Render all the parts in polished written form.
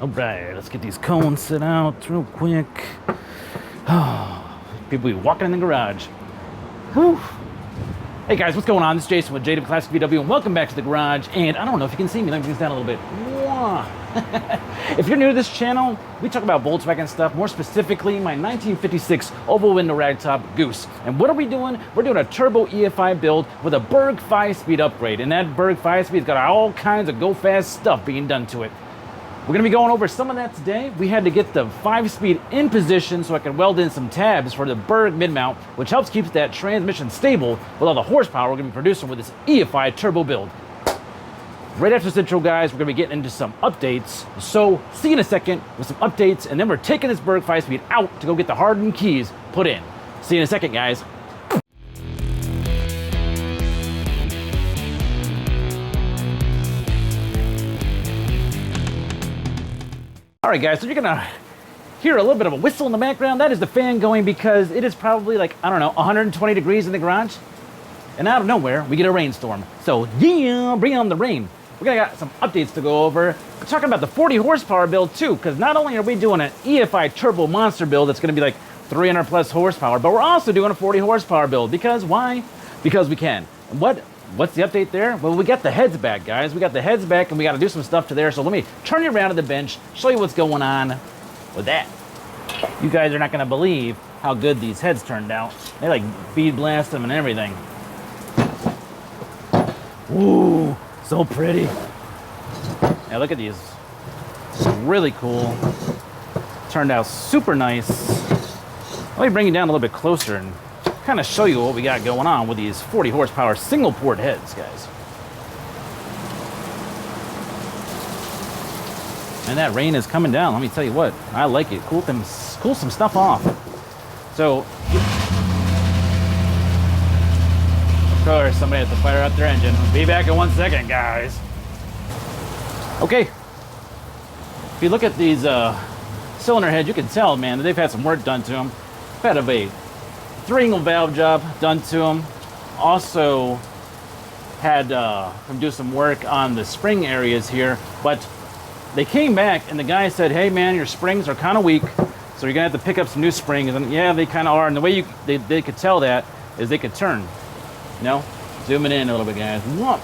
All right, let's get these cones set out real quick. People be walking in the garage. Whew. Hey guys, what's going on? This is Jason with JWClassicVW, and welcome back to the garage. And I don't know if you can see me. Let me bring this down a little bit. If you're new to this channel, we talk about Volkswagen stuff, more specifically my 1956 oval window ragtop Goose. And what are we doing? We're doing a turbo EFI build with a Berg 5-speed upgrade. And that Berg 5-speed's got all kinds of go-fast stuff being done to it. We're gonna be going over some of that today. We had to get the 5-speed in position so I could weld in some tabs for the Berg mid-mount, which helps keep that transmission stable with all the horsepower we're gonna be producing with this EFI turbo build. Right after this intro, guys, we're gonna be getting into some updates. So see you in a second with some updates, and then we're taking this Berg 5-speed out to go get the hardened keys put in. See you in a second, guys. All right, guys, so you're gonna hear a little bit of a whistle in the background. That is the fan going because it is probably like, I don't know, 120 degrees in the garage. And out of nowhere, we get a rainstorm. So yeah, bring on the rain. We're gonna got some updates to go over. We're talking about the 40 horsepower build too, because not only are we doing an EFI turbo monster build that's gonna be like 300 plus horsepower, but we're also doing a 40 horsepower build. Because why? Because we can. And what's the update there? Well, we got the heads back, guys. We got the heads back, and we got to do some stuff to there. So let me turn you around to the bench, show you what's going on with that. You guys are not going to believe how good these heads turned out. They like bead blast them and everything. Ooh, so pretty. Yeah, look at these. Really cool. Turned out super nice. Let me bring you down a little bit closer and kind of show you what we got going on with these 40 horsepower single port heads, guys. And that rain is coming down. Let me tell you what, I like it. Cool some stuff off. So, of course, somebody has to fire up their engine. I'll be back in 1 second, guys. Okay. If you look at these cylinder heads, you can tell, man, that they've had some work done to them. Had a 3-angle valve job done to them. Also had them do some work on the spring areas here, but they came back and the guy said, hey man, your springs are kind of weak, so you're gonna have to pick up some new springs. And yeah, they kind of are. And the way they could tell that is they could turn. You know, zooming in a little bit, guys. Whoop.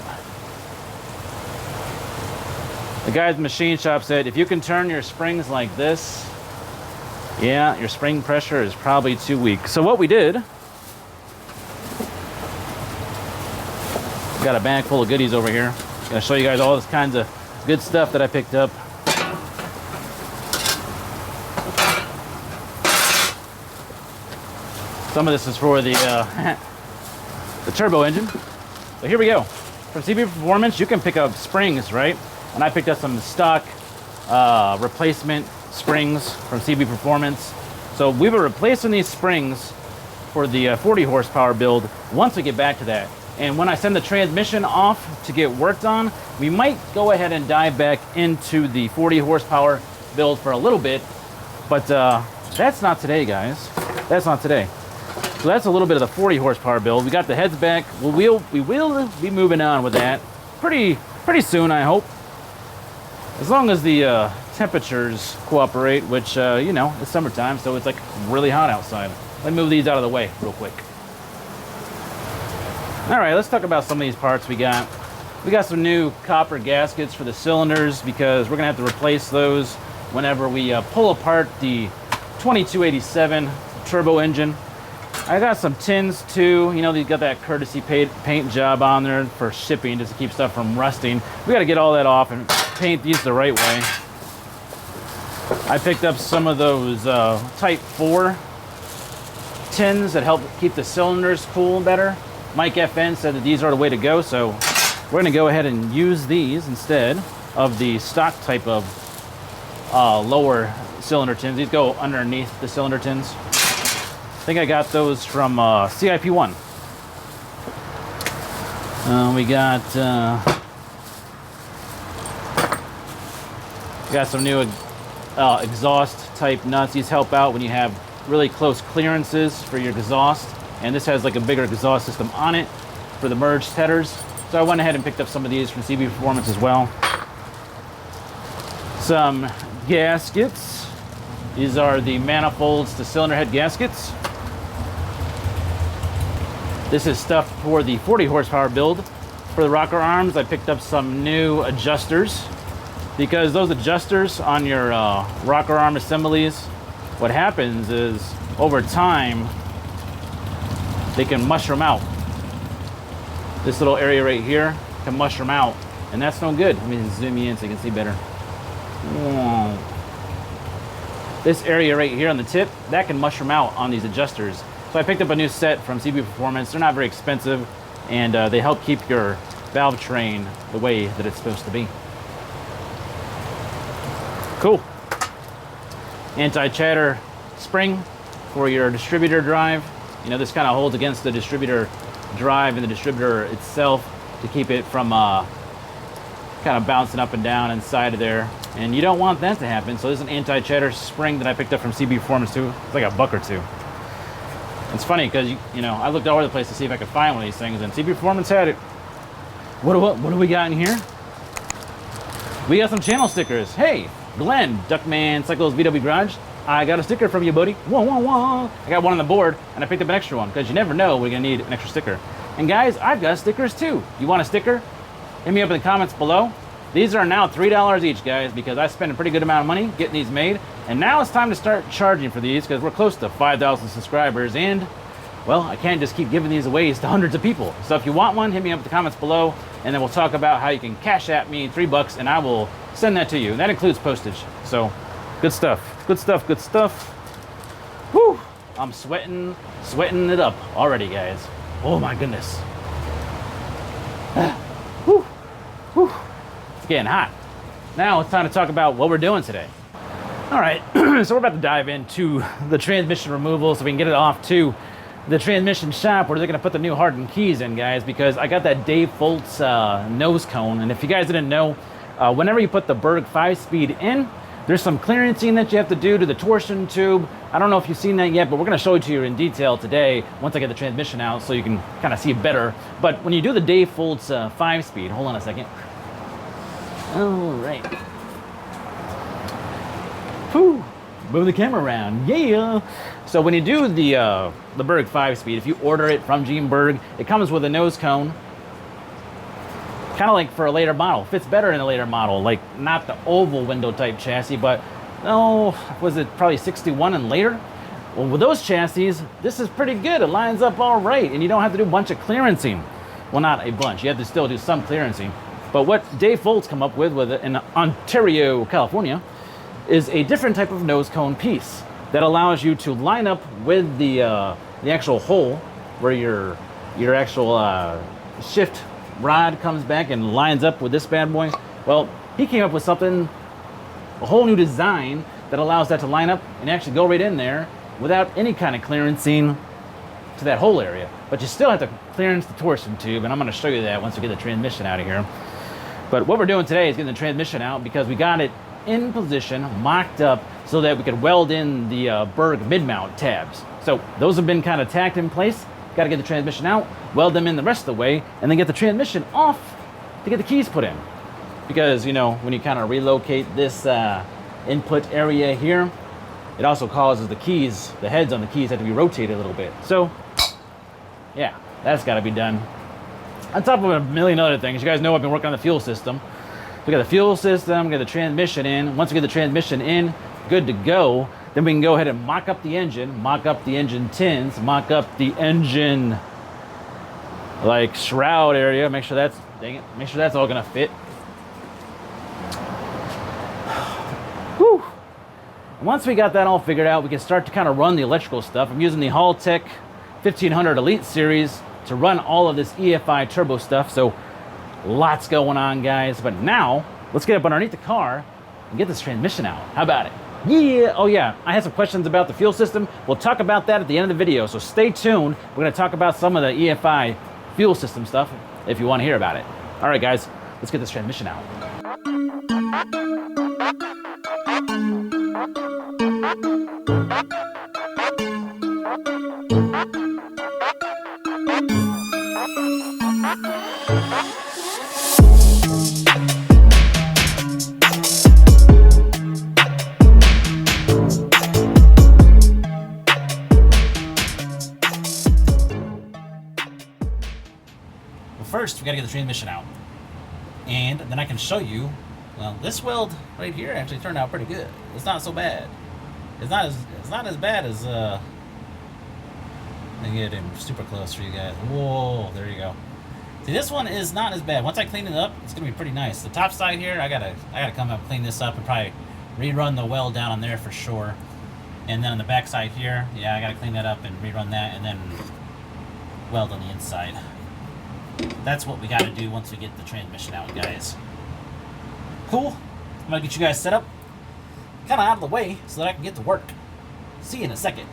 The guy at the machine shop said, if you can turn your springs like this, yeah, your spring pressure is probably too weak. So what we did, got a bag full of goodies over here. Gonna show you guys all this kinds of good stuff that I picked up. Some of this is for the the turbo engine. So here we go. From CB Performance, you can pick up springs, right? And I picked up some stock replacement springs from CB Performance. So we were replacing these springs for the 40 horsepower build once we get back to that. And when I send the transmission off to get worked on, we might go ahead and dive back into the 40 horsepower build for a little bit. But that's not today, guys. That's not today. So that's a little bit of the 40 horsepower build. We got the heads back. We will be moving on with that pretty soon, I hope. As long as the temperatures cooperate, which, you know, it's summertime, so it's like really hot outside. Let me move these out of the way real quick. All right, let's talk about some of these parts we got. We got some new copper gaskets for the cylinders because we're gonna have to replace those whenever we pull apart the 2287 turbo engine. I got some tins too. You know, they got that courtesy paint job on there for shipping just to keep stuff from rusting. We gotta get all that off and paint these the right way. I picked up some of those Type 4 tins that help keep the cylinders cool better. Mike FN said that these are the way to go, so we're gonna go ahead and use these instead of the stock type of lower cylinder tins. These go underneath the cylinder tins. I think I got those from CIP1. We got some new exhaust type nuts. These help out when you have really close clearances for your exhaust, and this has like a bigger exhaust system on it for the merged headers. So I went ahead and picked up some of these from CB Performance as well. Some gaskets. These are the manifolds to cylinder head gaskets. This is stuff for the 40 horsepower build. For the rocker arms, I picked up some new adjusters because those adjusters on your rocker arm assemblies, what happens is over time, they can mushroom out. This little area right here can mushroom out, and that's no good. Let me zoom you in so you can see better. Whoa. This area right here on the tip, that can mushroom out on these adjusters. So I picked up a new set from CB Performance. They're not very expensive, and they help keep your valve train the way that it's supposed to be. Cool. Anti-chatter spring for your distributor drive. You know, this kind of holds against the distributor drive and the distributor itself to keep it from kind of bouncing up and down inside of there. And you don't want that to happen. So this is an anti-chatter spring that I picked up from CB Performance too. It's like $1 or $2. It's funny because, you know, I looked all over the place to see if I could find one of these things, and CB Performance had it. What do we got in here? We got some channel stickers. Hey, Glenn, Duckman Cycles VW Garage. I got a sticker from you, buddy. Whoa, whoa, whoa. I got one on the board, and I picked up an extra one because you never know we're going to need an extra sticker. And guys, I've got stickers too. You want a sticker? Hit me up in the comments below. These are now $3 each, guys, because I spent a pretty good amount of money getting these made. And now it's time to start charging for these because we're close to 5,000 subscribers. And, well, I can't just keep giving these away to hundreds of people. So if you want one, hit me up in the comments below, and then we'll talk about how you can cash at me $3, and I will send that to you. And that includes postage. So, good stuff. Good stuff, good stuff. Whew! I'm sweating it up already, guys. Oh my goodness. Whew. Whew. It's getting hot. Now it's time to talk about what we're doing today. All right, so we're about to dive into the transmission removal so we can get it off to the transmission shop where they're gonna put the new hardened keys in, guys, because I got that Dave Foltz nose cone. And if you guys didn't know, whenever you put the Berg 5-speed in, there's some clearancing that you have to do to the torsion tube. I don't know if you've seen that yet, but we're gonna show it to you in detail today once I get the transmission out so you can kind of see it better. But when you do the Dave Foltz 5-speed, hold on a second. All right. Whew. Move the camera around, yeah. So when you do the Berg 5-speed, if you order it from Gene Berg, it comes with a nose cone. Kind of like for a later model. Fits better in a later model, like not the oval window type chassis, but was it probably 61 and later? Well, with those chassis, this is pretty good. It lines up all right, and you don't have to do a bunch of clearancing. Well, not a bunch. You have to still do some clearancing. But what Dave Foltz come up with it in Ontario, California, is a different type of nose cone piece that allows you to line up with the actual hole where your actual shift rod comes back and lines up with this bad boy. Well, he came up with something, a whole new design that allows that to line up and actually go right in there without any kind of clearancing to that whole area. But you still have to clearance the torsion tube, and I'm going to show you that once we get the transmission out of here. But what we're doing today is getting the transmission out because we got it in position, mocked up, so that we could weld in the Berg mid-mount tabs. So those have been kind of tacked in place. Got to get the transmission out, weld them in the rest of the way, and then get the transmission off to get the keys put in. Because, you know, when you kind of relocate this input area here, it also causes the keys, the heads on the keys have to be rotated a little bit. So, yeah, that's got to be done. On top of a million other things, you guys know I've been working on the fuel system. We got the fuel system, we got the transmission in. Once we get the transmission in, good to go, then we can go ahead and mock up the engine tins, mock up the engine like shroud area, make sure that's, dang it, make sure that's all gonna fit. Whew. Once we got that all figured out, we can start to kind of run the electrical stuff. I'm using the Haltech 1500 Elite series to run all of this EFI turbo stuff, so lots going on, guys. But now, let's get up underneath the car and get this transmission out. How about it? Yeah, oh yeah, I had some questions about the fuel system. We'll talk about that at the end of the video, so stay tuned. We're gonna talk about some of the EFI fuel system stuff if you wanna hear about it. All right, guys, let's get this transmission out. But first, we gotta get the transmission out. And then I can show you, well, this weld right here actually turned out pretty good. It's not so bad. It's not as bad as, let me get him super close for you guys. Whoa, there you go. See, this one is not as bad. Once I clean it up, it's gonna be pretty nice. The top side here, I gotta come up, clean this up, and probably rerun the weld down on there for sure. And then on the back side here, yeah, I gotta clean that up and rerun that, and then weld on the inside. That's what we gotta do once we get the transmission out, guys. Cool. I'm gonna get you guys set up, kind of out of the way, so that I can get to work. See you in a second.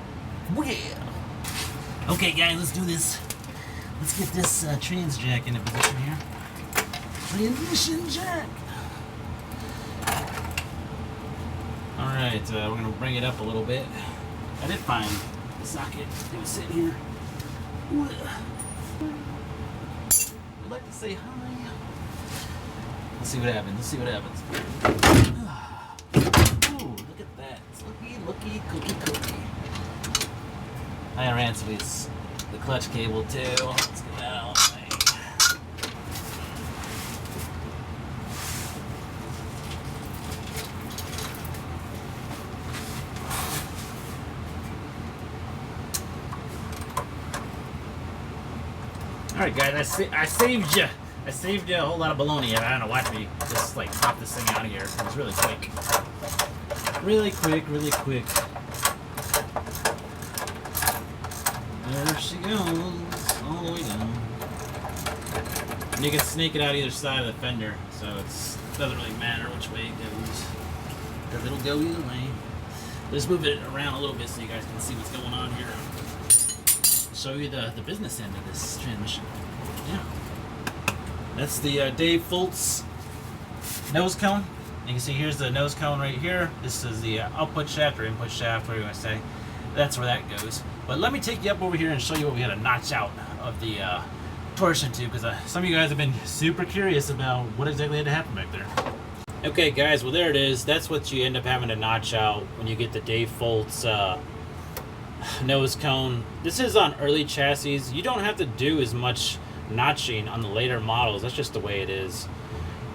Yeah. Okay, guys, let's do this. Let's get this trans jack into position here. Transmission jack. All right, we're gonna bring it up a little bit. I did find the socket. It was sitting here. I'd like to say hi. Let's see what happens. Let's see what happens. Ooh, look at that. It's looky, cookie. I ran some of these, the clutch cable too. Let's get that out of the way. All right, guys, I saved you. I saved you a whole lot of baloney. I don't know, watch me just like pop this thing out of here. It was really quick. Really quick. There she goes, all the way down. And you can snake it out either side of the fender, so it doesn't really matter which way it goes, because it'll go either way. Just move it around a little bit so you guys can see what's going on here. Show you the business end of this transmission. Yeah. That's the Dave Fultz nose cone. You can see here's the nose cone right here. This is the output shaft or input shaft, whatever you want to say. That's where that goes. But let me take you up over here and show you what we had to notch out of the torsion tube, because some of you guys have been super curious about what exactly had to happen back there. Okay, guys, well there it is. That's what you end up having to notch out when you get the Dave Fultz nose cone. This is on early chassis. You don't have to do as much notching on the later models. That's just the way it is.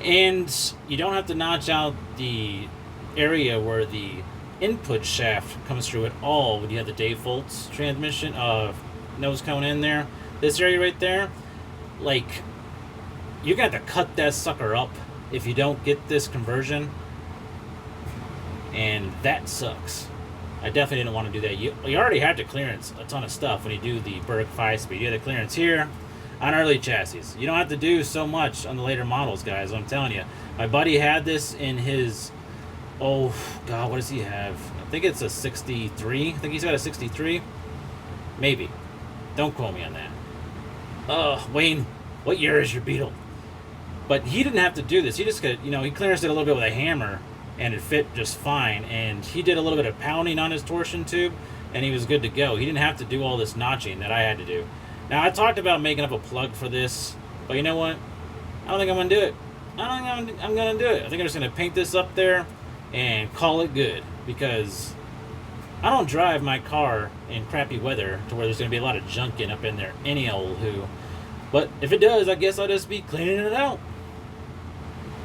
And you don't have to notch out the area where the input shaft comes through at all when you have the Dave Fultz transmission nose cone in there. This area right there, like, you got to cut that sucker up if you don't get this conversion, and that sucks. I definitely didn't want to do that. You already have to clearance a ton of stuff when you do the Berg 5-speed. You have the clearance here on early chassis. You don't have to do so much on the later models, guys. I'm telling you. My buddy had this in his, oh God, what does he have? I think it's a 63. I think he's got a 63. Maybe. Don't quote me on that. Wayne, what year is your Beetle? But he didn't have to do this. He just could, he clearanced it a little bit with a hammer, and it fit just fine. And he did a little bit of pounding on his torsion tube, and he was good to go. He didn't have to do all this notching that I had to do. Now, I talked about making up a plug for this, but you know what? I don't think I'm going to do it. I don't think I'm going to do it. I think I'm just going to paint this up there and call it good, because I don't drive my car in crappy weather to where there's going to be a lot of junking up in there any old who. But if it does, I guess I'll just be cleaning it out.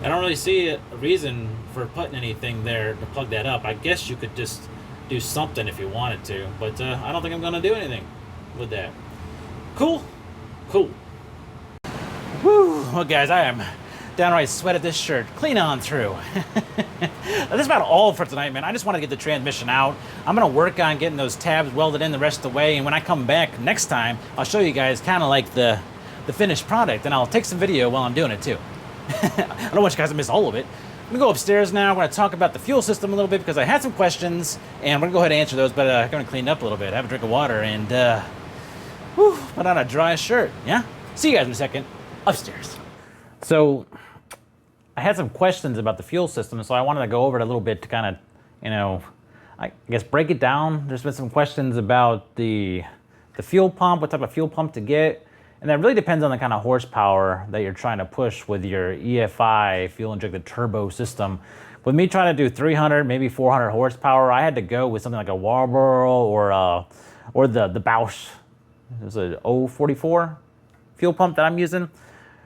I don't really see a reason for putting anything there to plug that up. I guess you could just do something if you wanted to, but I don't think I'm going to do anything with that. Cool? Cool. Woo! Well, guys, I am downright sweated this shirt. Clean on through. That's about all for tonight, man. I just want to get the transmission out. I'm going to work on getting those tabs welded in the rest of the way, and when I come back next time, I'll show you guys kind of like the finished product, and I'll take some video while I'm doing it, too. I don't want you guys to miss all of it. I'm going to go upstairs now. We're going to talk about the fuel system a little bit, because I had some questions, and we're going to go ahead and answer those, but I'm going to clean it up a little bit, have a drink of water, and put on a dry shirt, yeah? See you guys in a second. Upstairs. So, I had some questions about the fuel system, so I wanted to go over it a little bit to kind of, I guess break it down. There's been some questions about the fuel pump, what type of fuel pump to get, and that really depends on the kind of horsepower that you're trying to push with your EFI fuel-injected turbo system. With me trying to do 300, maybe 400 horsepower, I had to go with something like a Warburg or the Bosch. It was a 044 fuel pump that I'm using.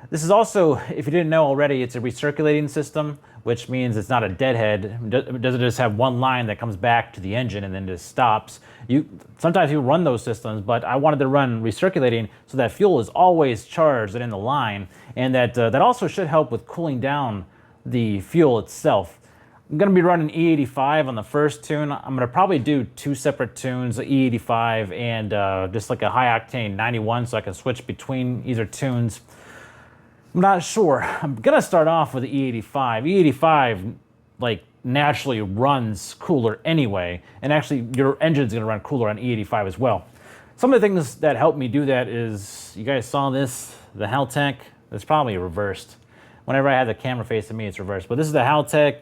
This is also, if you didn't know already, it's a recirculating system, which means it's not a deadhead. It doesn't just have one line that comes back to the engine and then just stops. Sometimes you run those systems, but I wanted to run recirculating so that fuel is always charged and in the line, and that also should help with cooling down the fuel itself. I'm going to be running E85 on the first tune. I'm going to probably do 2 separate tunes, E85 and just like a high octane 91, so I can switch between either tunes. I'm not sure. I'm gonna start off with the E85. E85 like naturally runs cooler anyway, and actually your engine's gonna run cooler on E85 as well. Some of the things that helped me do that is, you guys saw this, the Haltech. It's probably reversed. Whenever I have the camera facing me, it's reversed. But this is the Haltech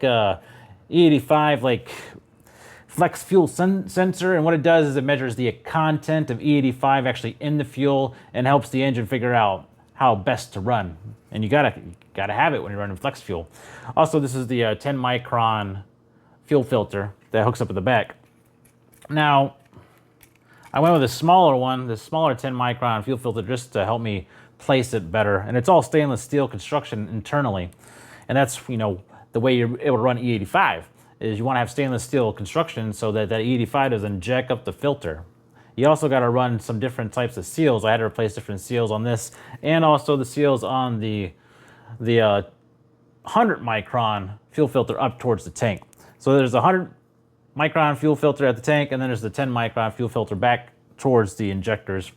E85 like flex fuel sensor, and what it does is it measures the content of E85 actually in the fuel and helps the engine figure out how best to run. And you gotta have it when you're running flex fuel. Also, this is the 10 micron fuel filter that hooks up at the back. Now, I went with a smaller one, the smaller 10 micron fuel filter, just to help me place it better. And it's all stainless steel construction internally. And that's, you know, the way you're able to run E85, is you wanna have stainless steel construction so that that E85 doesn't jack up the filter. You also got to run some different types of seals. I had to replace different seals on this, and also the seals on the 100 micron fuel filter up towards the tank. So there's a 100 micron fuel filter at the tank, and then there's the 10 micron fuel filter back towards the injectors.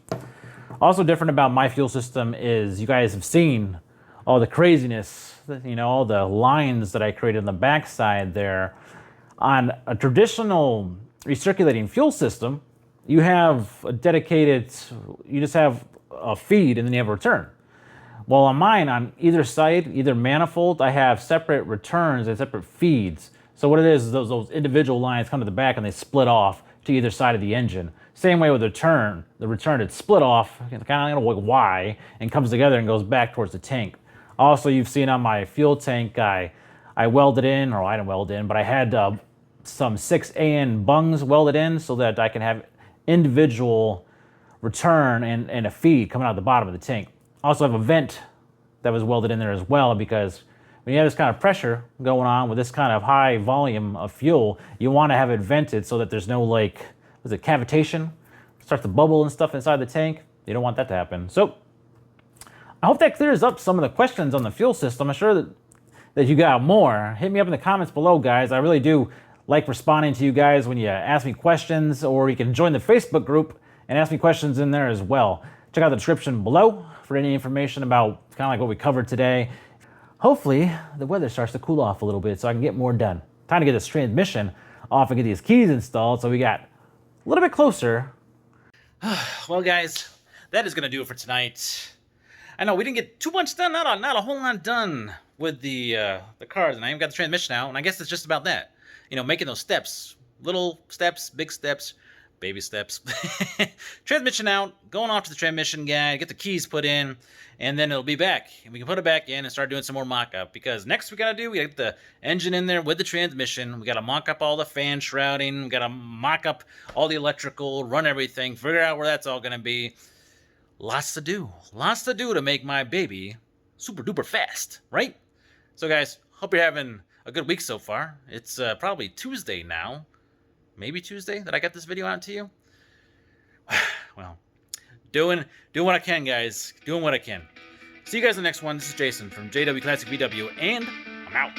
Also different about my fuel system is, you guys have seen all the craziness, you know, all the lines that I created on the backside there. On a traditional recirculating fuel system, you have a dedicated, you just have a feed and then you have a return. Well, on mine, on either side, either manifold, I have separate returns and separate feeds. So what it is those individual lines come to the back and they split off to either side of the engine. Same way with the return, it's split off, kind of like Y, and comes together and goes back towards the tank. Also, you've seen on my fuel tank, I welded in, or I didn't weld in, but I had some 6AN bungs welded in so that I can have individual return and a feed coming out the bottom of the tank. Also have a vent that was welded in there as well, because when you have this kind of pressure going on with this kind of high volume of fuel, you want to have it vented so that there's no, like, was it cavitation? It starts to bubble and stuff inside the tank. You don't want that to happen. So I hope that clears up some of the questions on the fuel system. I'm sure that you got more. Hit me up in the comments below, guys. I really do like responding to you guys when you ask me questions, or you can join the Facebook group and ask me questions in there as well. Check out the description below for any information about kind of like what we covered today. Hopefully the weather starts to cool off a little bit so I can get more done. Time to get this transmission off and get these keys installed so we got a little bit closer. Well, guys, that is going to do it for tonight. I know we didn't get too much done, not a whole lot done with the cars, and I even got the transmission out, and I guess it's just about that. You know, making those steps, little steps, big steps, baby steps. Transmission out, going off to the transmission guy, get the keys put in, and then it'll be back. And we can put it back in and start doing some more mock-up, because next we gotta get the engine in there with the transmission. We gotta mock up all the fan shrouding, we gotta mock up all the electrical, run everything, figure out where that's all gonna be. Lots to do to make my baby super duper fast, right? So guys, hope you're having a good week so far. It's probably Tuesday now. Maybe Tuesday that I got this video out to you. Well, doing what I can, guys. Doing what I can. See you guys in the next one. This is Jason from JWClassicVW, and I'm out.